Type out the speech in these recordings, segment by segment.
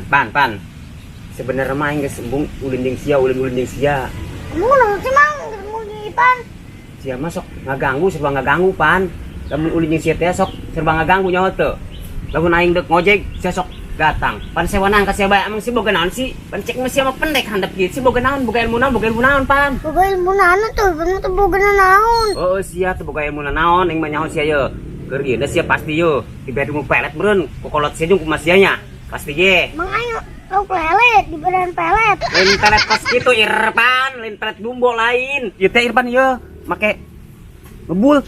Pan. Sebenarnya mah geus embung ulin jeung sia, ulin jeung sia. Kamu naon sih mang? Mau nyipan? Sia mah sok ngaganggu serba ngaganggu pan. Lamun ulin jeung sia teh sok serba ngaganggu nyaho teu. Lamun aing deuk ngojek sia sok datang. Pan sewanang ka sia bae emang si boga naon sih? Pan cek mah sia mah pendek handap kieu. Si boga naon? Boga ilmu naon pan? Boga ilmu naon tuh? Bener tuh boga naon? Oh sia teu boga ilmu naon aing mah nyaho sia ye. Keur ieu sia pasti ye. Dibere ilmu pelet meureun ku kolot sia jeung kumaha sia nya. Pasti ye. Mang ayo tau pelet, di badan pelet. Lain pelet kos gitu Irfan, lain pelet dumbo lain. Ieu teh Irfan ieu make ngebul.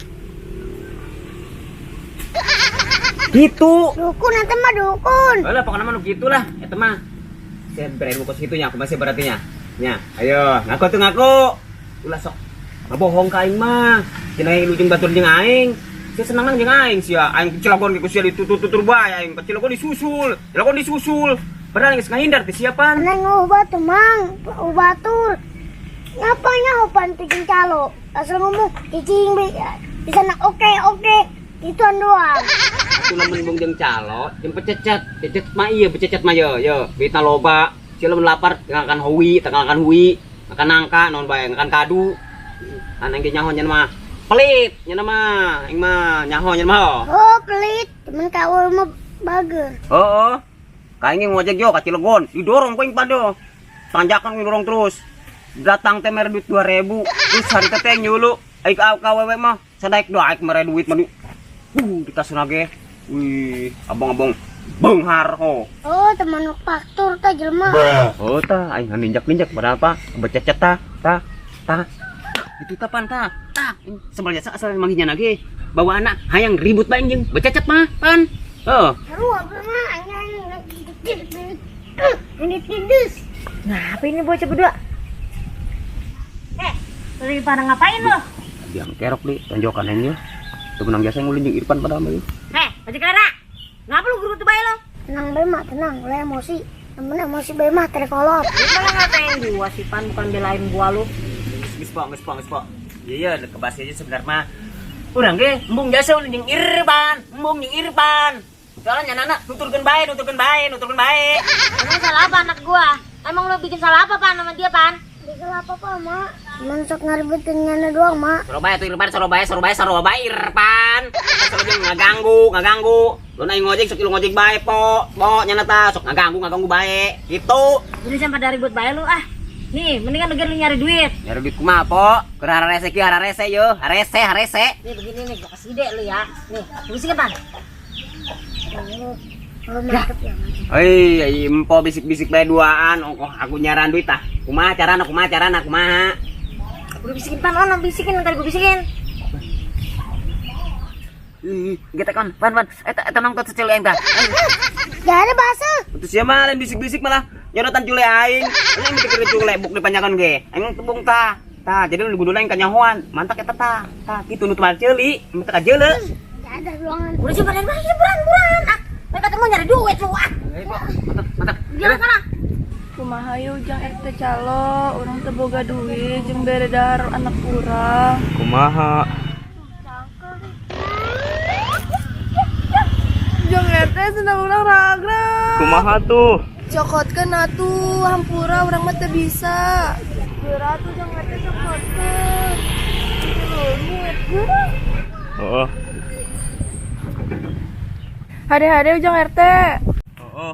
Gitu. Dukun eta mah dukun. Heula pokona mah nu kitu lah eta mah. Saya bere ilmu kos kitu nya kumaha berarti nya. Nya, ayo ngaku tuh ngaku. Ulah sok ngabohong ka aing mah. Cenah lu jeung batur jeung aing. Saya senang jeung aing sia. Aing Cilegon ku sia ditutur bae aing ke Cilegon disusul. Padahal geus ngahindar teh siapan. Neng obat tuh mang, obatur. Nyapanya opan tingin calo. Asal ngomong cicing bisa nak oke. Ituan doang. Aku lamun bung jeung calo, jeung pececet mah ieu, pececet mah yo. Bitna loba. Sia lamun lapar ngakan hui, makan nangka, naon bae, ngakan kadu. Anang ge nyaho nya mah pelit, nya mah, aing mah nyaho nya mah. Oh pelit, temen kawal mah bager. Heeh. Kaing ngojek yo ka Cilegon, didorong poing pado. Tanjakan ngidorong terus. Datang teh mere duit 2000. Terus hari teh nyulu. Ai ka awewe mah sadaek daek mere duit mah. Kita sunage. Wih, abang-abang beunghar ho. Oh, teman faktur teh jelema. Oh tah, aing ninjak berapa? Bececet tah. Itu tapan tah. Sebal jasa asal manghinya lagi. Bawa anak hayang ribut bae jeung bececet mah, pan. Seru apa mah ini tidus. Nah, apa ini bocah berdua? Lagi pada ngapain lo? Diam kerok di tonjokan aja. Tuh menang biasa ngulin jeung Irfan pada mah. Bocah Clara. Ngapa lu guru tuh bae lo? Tenang bae mah, tenang. Lo emosi. Temen emosi bae mah terkolot. Lu malah ngatain gua sih, Pan, bukan belain gua lu. Geus po. Iya, kebas aja sebenarnya mah. Urang ge embung jasa ulin jeung Irfan. Soalnya anak nuturkeun bae. Emang salah apa anak gua? Emang lu bikin salah apa, Pan, sama dia, Pan? Bikin apa mak? Cuman sok ngaribetin nyana doang mak. Surabaya Irfan. Sok jeung ngaganggu. Lu naik ngojek sok lu ngojek bae po nyana tah sok ngaganggu bae. Gitu. Jadi sampai dari ribut bae lu ah. Nih, mendingan lu nyari duit. Nyari duit kumaha po? Keur hararese kieu hararese yo. Harese. Nih begini nih, gua kasih ide lu ya. Nih, bisikin, Pan. Kalau mantep ya. Hei, empo bisik-bisik bae duaan. Aku nyaran duit tah. Kumaha carana? Gua bisikin, Pan, bisikin ntar gua bisikin. Kita kan, Pan. Eta nongtot secil aing tah. Gak ada bahasa. Itu sia mah lain bisik-bisik malah nyorotan cule aing. Aing mikir cule buk dipanjangan ge. Aing tebung tah. Jadi lu kudu lain kanyahoan. Mantak eta tah. Kitu nu teu ceuli, minta ka jeule. Gak ada ruangan. Udah coba dari mana buruan. Mereka tuh mau nyari duit lu ah. Mantap. Jalan sana. Kumaha yeuh jeung RT calo, urang teu boga duit jeung bere dahar anak urang. Kumaha? Jeung RT cenah urang ragrag. Kumaha tuh? Cokotkeun atuh, hampura urang mah teu bisa. Geura tuh jeung RT cokotkeun. Leungit, geura. Heeh. Hade-hade jeung RT. Heeh.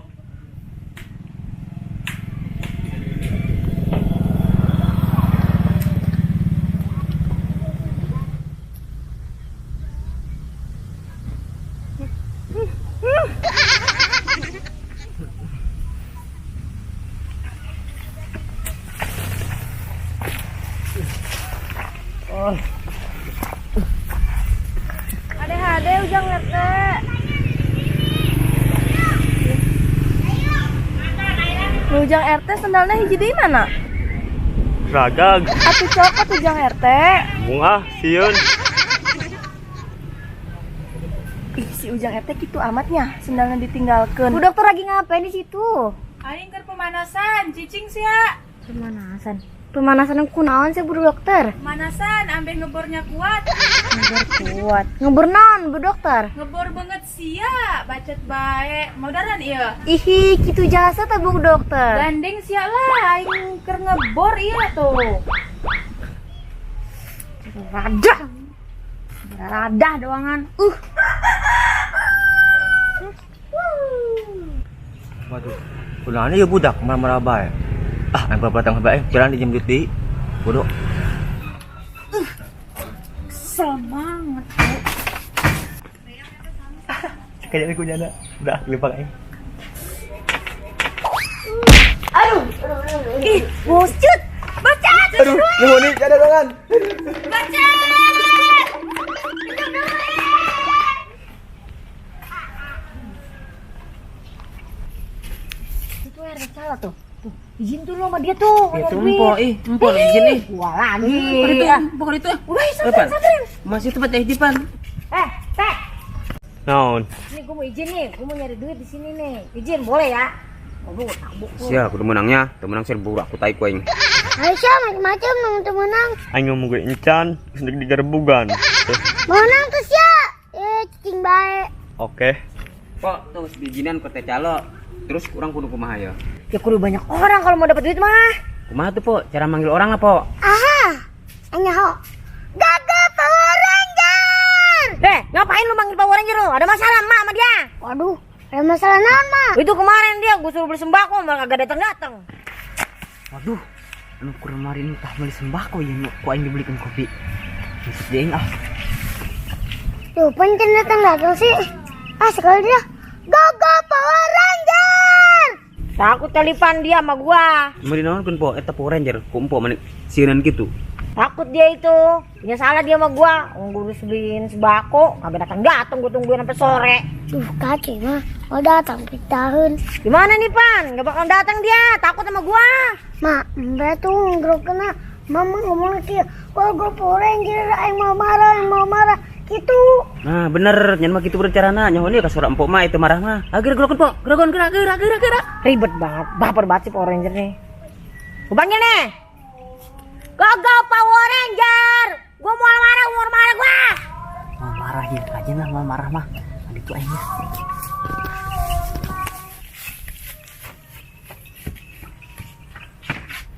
Hade-hade ujang RT. Ujang RT sendalnya hiji di mana? Ragag, Atuh cokot ujang RT. bunga, sieun. Ih, si ujang RT gitu amatnya, sendalnya ditinggalkeun. Bu dokter lagi ngapain di situ? Aing keur pemanasan, cicing sia. Pemanasan. Pemanasan yang kunaon sih Bu Dokter? Manasan, ambil ngebornya kuat. Ngebor kuat. Ngebor naon Bu Dokter? Ngebor banget sia, bacot bae. Modern iya. Ihi, kitu jasa ta Bu Dokter? Gandeng sia lah, aing keur ngebor iya tuh. Rada. Rada doangan. Waduh, kulana ya budak marah-marah bae. Yang batang bae, jalan di jam duit di. Bodoh. Kesel banget. Kayak aku nyana. Udah, lupa aing. Ih, boscut. Bacot. Aduh, nyuwun nih, ada tangan. Itu air salah tuh. Tuh, izin tuh lo sama dia tuh. Itu empok izin nih. Gua lagi. Empok itu. Udah, samperin. Masih tempat Depan. Teh. Naon? Nih gue mau izin nih, gue mau nyari duit di sini nih. Izin boleh ya? Aduh, tabuk gua. Siap, udah menangnya. Temenang serbu aku tai kuing. Aisyah macam-macam nang temenang. Aing ngomong gue encan, sedek digarbugan. Menang tuh sia. Cicing bae. Oke. Pok, tuh bijinan kota calo. Terus kurang kudu kumaha ya. Ya kudu banyak orang kalau mau dapat duit mah. Kumaha tuh, Pok? Cara manggil orang apa, Pok? Aha. Anyaho. Gagal Power Ranger. Ngapain lu manggil Power Ranger lu? Ada masalah emak sama dia? Waduh, ada masalah naon, Ma? Itu kemarin dia gue suruh beli sembako malah kagak datang-datang. Waduh, anu kemarin tah beli sembako ya, kok aing dibelikan kopi. Maksud dia ah. Tuh, pencen datang sih. Sekali dia. Gagal Power Ranger. Takut kalipan dia sama gua. Mari naon kun, Pok? Eta Power Ranger, kok empok manik sieun kitu. Takut dia itu. Punya salah dia sama gua. Gua udah beliin sembako, kagak datang-datang, gua tungguin sampai sore. Duh, kacau, Ma. Mau datang di tahun. Gimana nih, Pan? Gak bakal datang dia, takut sama gua. Ma, mbak tuh ngerok kena. Mama ngomong lagi, wah gue Power Ranger, aing mau marah. Gitu. Nah, bener, nyan mah kitu berencarana. Nyaho ieu ka suara empok mah itu marah mah. Gerak, Pok. Gerak. Ribet banget, baper banget si Power Ranger nih. Gua panggil nih. Gagal Power Ranger. Gua mau marah gua. Mau marah ya aja lah, mau marah mah. Itu aing.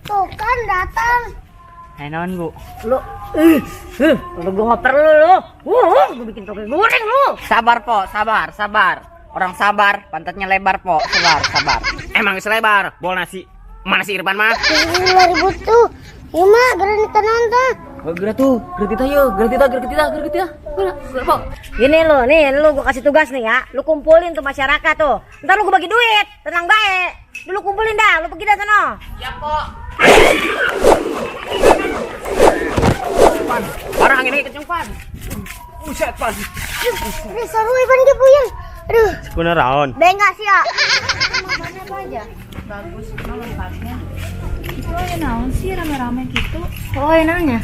Tuh kan datang. Hai naon, Bu? Lu gua nggak perlu lu. Gua bikin toge goreng lu. Sabar, Po, sabar. Orang sabar, pantatnya lebar, Po. Sabar. Emang selebar, bol nasi. Mana si Irfan mah? 2000 tuh. Ya, Ma, geran kita nonton. Gerak tuh, gerak kita yuk, gerak kita. Gerak, Pok. Gini lu gua kasih tugas nih ya. Lu kumpulin tuh masyarakat tuh. Ntar lu gua bagi duit, tenang baik. Lu kumpulin dah, lu pergi dah sono. Barang ini kenceng, Pan. Buset, Pan. Aduh, seru Iban ke puyeng. Aduh, Kuna raon. bengak sih ya. Bagus, mama lempatnya. Itu aja naon sih rame-rame gitu. Oh, nanya.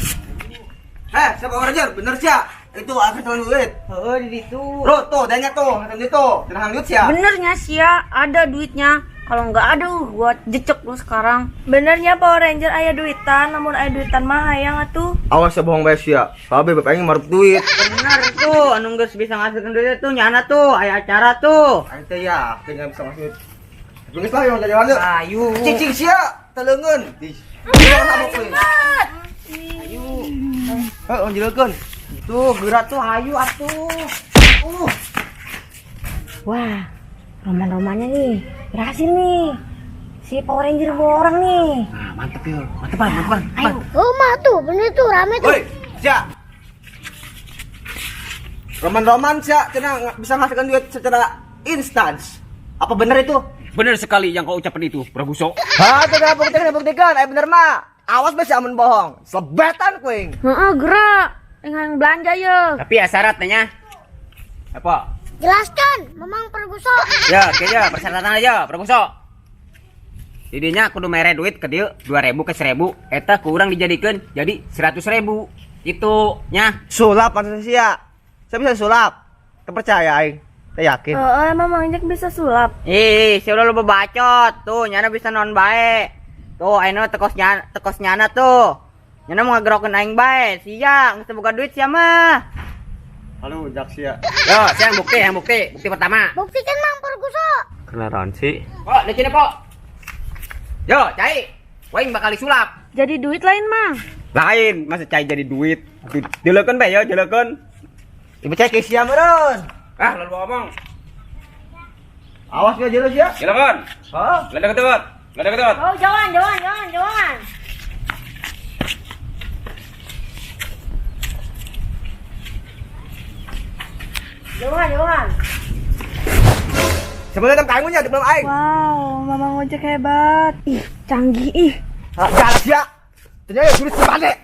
Siapa Power Ranger? Bener sia. Itu aku telan duit. Heeh, di situ. Bro, tuh, danya tuh, ngatain itu. Tenang duit sia. Benernya sih ya, ada duitnya. Kalau nggak ada, gua jecek lu sekarang. Benernya Power Ranger aya duitan, namun aya duitan mah hayang atuh. Awas ya bohong bae sia. Sabe bapak aing marep duit. Bener tuh, anu geus bisa ngasilkeun duit tuh nyana tuh, aya acara tuh. Aing teh ya, pengen bisa masuk duit. Geus lah yang jalan. Ayu. Cicing sia, teleungeun. Ayu. Heuh, njeukeun. Tuh, gerak tuh ayu atuh. Wah, roman-romannya nih berhasil nih. Si Power Ranger bawa orang nih. Nah, mantep yuk. Mantep, Pan. Ayo. Oh, Ma tuh, bener tuh, rame tuh. Woi, sia. Roman-roman sia, cenah bisa ngasilkan duit secara instan. Apa bener itu? Bener sekali yang kau ucapkan itu, Prabuso. Tidak buktikan. Bener mah. Awas besi amun bohong. Sebetan kuing. Gerak. Yang belanja ya. Tapi ya syaratnya. Apa? Jelaskan, Mamang Perguso. Ya, kayaknya persyaratan aja, Prabuso. Didinya kudu mere duit ke dieu 2000 ke 1000, eta kurang dijadikan jadi 100.000. Itu nya. Sulap manusia. Saya bisa sulap. Terpercaya aing. Saya yakin. Emang Mang Jack bisa sulap. Si udah lu bebacot tuh, nyana bisa non bae. Tuh, ayo tekos nyana tuh. Nyana mau ngegerokin aing bae. Sia, geus boga duit sia mah. Halo, Jaksia. Yo, sia yang bukti pertama. Buktikan Mang Purguso. Kenalan sih. Kok, di sini kok. Yo, cai. Waing bakal disulap. Jadi duit lain, Mang. Lain, masa cai jadi duit. Jelekeun bae yo, jelekeun. Ibu cek sia meureun. Ah, lalu ngomong. Awas ya jelas ya. Jelekeun. Hah? Gak deket. Oh, jangan. Jangan. Sebenarnya tanggunya di belum aing. Wow, Mama ngojek hebat. Ih, canggih ih. Jalan sia. Ternyata sulit sebalik.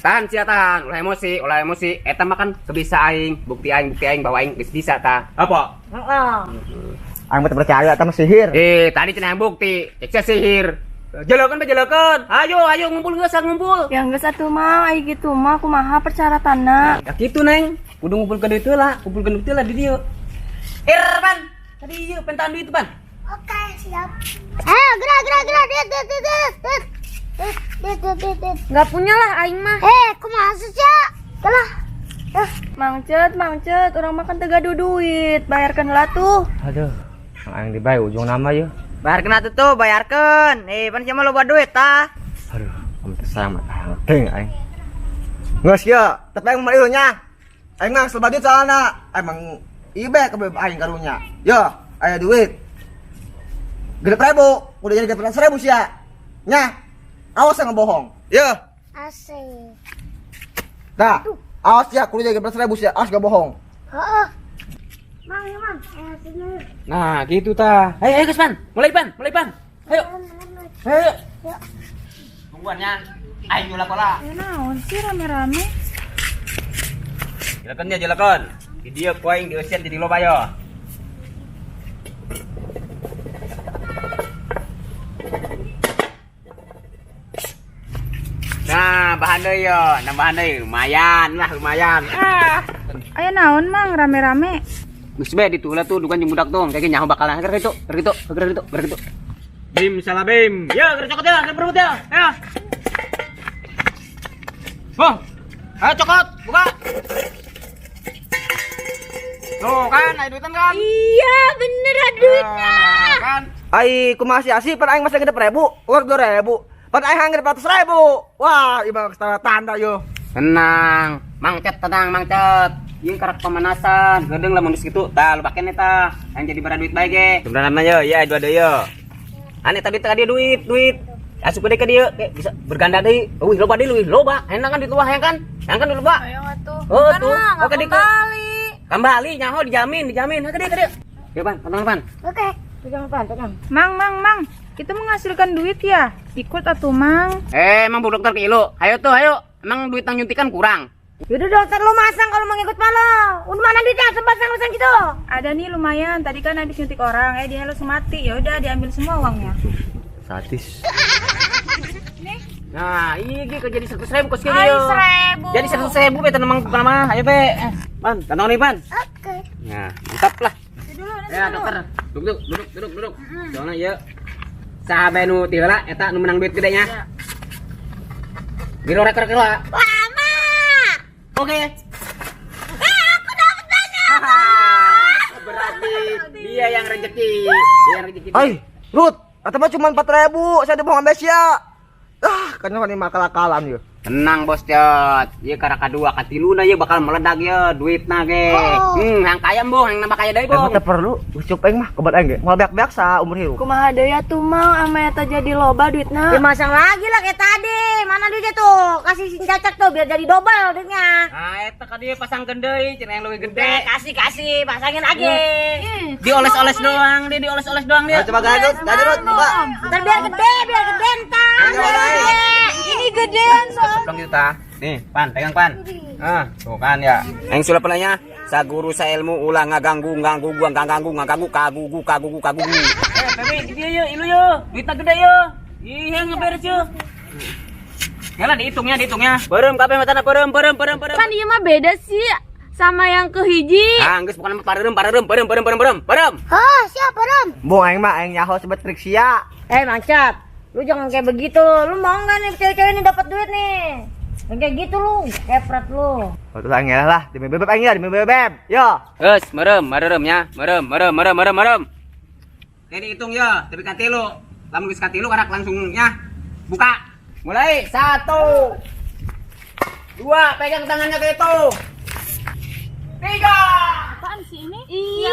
Tahan sia tahan, ulah emosi. Eta mah kan kebisa aing, bukti aing bahwa aing geus bisa tah. Apa? Heeh. Aing mah percaya eta mah sihir. Tadi cenah bukti, cek sia sihir. Jelekeun. Ayo ngumpul geus ngumpul. Yang geus atuh, Mang, ai gitu mah kumaha persyaratanna. Ya kitu Neng, kudu ngumpulkeun duit heula, di dieu. Irban, tadi ieu pentan duit Pan. Oke, siap. Ayo, gerak. Enggak punya lah aing mah. Kumaha sih? Kalah. Mang Cet, urang makan teu gaduh duit. Bayarkeun heula tuh. Aduh, aing dibae ujung nama ya. Bayarkeun atuh tuh, bayarkeun. Pan sia mah loba duit tah. Aduh, kamu tersama teng aing. Geus ya, tapi aing mah ieu nya. Aing mah serba duit soalna. Emang ibe ke aing karunya. Yo, aya duit. 3.000, udah jadi 300.000 sia. Nya. Awas yang ngebohong. Yo. Asik. Dah. Awas ya, kudu jadi 300.000 sia. Awas gak bohong. Heeh. Mang, sini. Nah, gitu tah. Ayo geus Pan, mulai Pan. Ayo. Tungguan ya. Ayo pola. Ya naon sih rame-rame? Jelekeun. Di dieu ku aing dieuseun jadi loba yo. Nah, bahan deui lumayan. Aya naon, Mang, rame-rame? Geus bae ditulah tuh dukan jeung budak tuh, kayak nyaho bakalan geus gitu. Bim salah bim. Ya, geus cokot ya, berebut ya. Ayo. Bong. Ayo cokot, buka. Tuh kan, ada duitan kan? Iya, bener ada duitnya. Kan? Ai kumaha sia sih pan aing masih gede 1.000, uang 2.000. Pan aing hangge 400.000. Wah, ibarat tanda yo. Tenang, Mang Cet. Ieu karak pemanasan, gedeung lamun geus kitu. Tah, lu pakeun eta, yang jadi barang duit bae ge. Sebenarnya mah yo, ya dua deui yo. Ane tadi teh dia duit. Asup gede ka dieu, bisa berganda deui. Euy, loba deui, loba. Enak kan dituah yang kan? Yang kan loba. Ayo atuh. Oh, Kan, tuh. Mang, Oke, aku kali. Kembali nyaho dijamin. Ha gede. Ya, Pan, Pan. Oke. Pegang. Mang. Kita menghasilkan duit ya? Ikut atuh, Mang. Emang Bu Dokter kilo. Ayo. Emang duit yang nyuntikan kurang. Yaudah dokter lu masang kalau mau ngikut malu. Udah mana duitnya pasang gitu. Ada nih lumayan. Tadi kan habis nyuntik orang, dia langsung mati. Ya udah diambil semua uangnya. Sadis. Nah, iya ge jadi 100.000 kos kieu. Ay, 1.000. Jadi 100.000 be tenang mah. Ayo be. Pan, tantang nih, Pan. Oke. Nah, mantap lah. Ya, dokter. Duduk. Soalnya ya sahabat nu ti heula eta nu menang duit gede nya. Biro rekor lah. Lama. Oke. Aku dapat banyak. Berarti dia yang rezeki. Ai, Ruth, eta mah cuma 4.000, saya dibohong ambe sia. Kenapa nih makal-akalan ya? Tenang bos Jot, ieu karena kadua katiluna ieu bakal meledak ya duitna ge. Yang kaya boh, yang nambah kaya deui boh. Teu perlu, ucup aing mah kobat aing ge. Moal beak-beak sa umur hirup. Kumaha deui atuh, Mang, ame eta jadi loba duitna. Ya masang lagi lah kayak tadi. Mana duitnya tuh? Kasih sing cacak tuh biar jadi double duitnya. Nah, eta ka dieu pasangkeun deui, cenah yang leuwih gede. Kasih, pasangin aja. Dioles-oles doang dia. Ayo coba gadut, coba. Ntar biar gede ntar. Ini gedean soalnya. Sebelum gitu ta. Nih, Pan, pegang Pan. Tuh kan ya. Yang sulap penanya, sa guru sa ilmu ulah ngaganggu gua kagugu. Tapi dia yuk, ilu yuk. Duitnya gede yuk. Iya ngeberes yuk. Yalah dihitungnya. Berem kabeh matana berem. Kan ieu mah beda sih sama yang ke hiji. Geus bukan parerem. Oh, siap, Rom. Bong aing mah aing nyaho sebet trik sia. Mancap. Lu jangan kayak begitu. Lu mau nggak nih cewek-cewek ini dapat duit nih? Jangan kayak gitu lu, kepret lu. Oh, tuh aing lah, demi bebek aing ya, demi bebek. Yo. Terus merem ya. Ini hitung ya, tapi katilu. Lamun geus katilu karak langsungnya buka. Mulai 1 2 pegang tangannya ke itu. 3. Apaan sih ini? Iya,